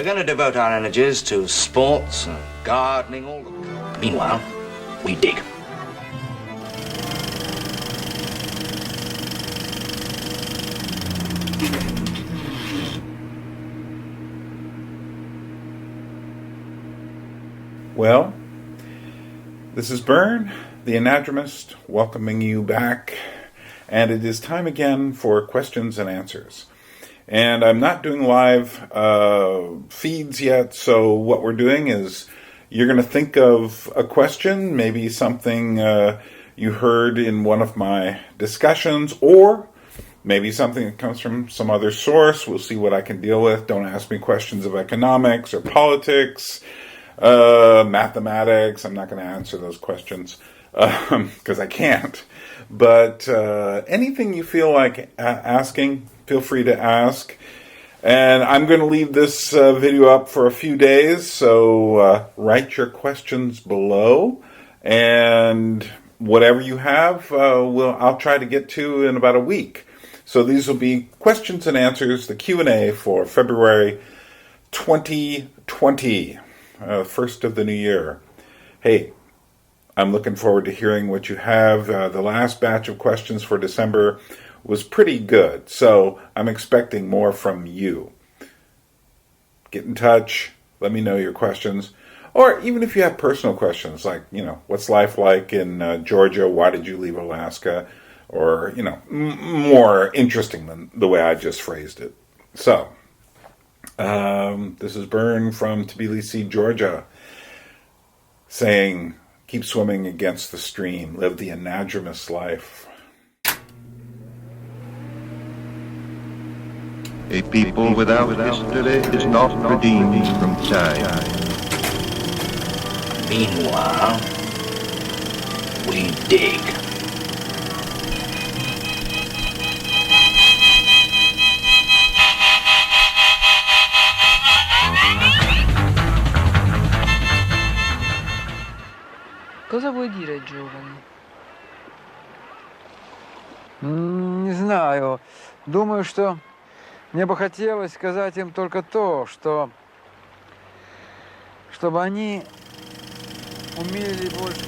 We're going to devote our energies to sports and gardening. Meanwhile, we dig. Well, this is Byrne, the Anadromist, welcoming you back, and it is time again for questions and answers. And I'm not doing live feeds yet, so what we're doing is you're going to think of a question, maybe something you heard in one of my discussions, or maybe something that comes from some other source. We'll see what I can deal with. Don't ask me questions of economics or politics. Mathematics. I'm not going to answer those questions because I can't. But anything you feel like asking, feel free to ask. And I'm going to leave this video up for a few days, so write your questions below. And whatever you have, I'll try to get to in about a week. So these will be questions and answers, the Q&A for February 2020. First of the new year. Hey, I'm looking forward to hearing what you have. The last batch of questions for December was pretty good, so I'm expecting more from you. Get in touch. Let me know your questions. Or even if you have personal questions, like, what's life like in Georgia? Why did you leave Alaska? Or, more interesting than the way I just phrased it. So, this is Byrne from Tbilisi, Georgia, saying, keep swimming against the stream, live the Anadromous life. A people without history is not redeemed from time. Meanwhile, we dig. Cosa vuoi dire ai giovani? Не знаю. Думаю, что мне бы хотелось сказать им только то, что чтобы они умели больше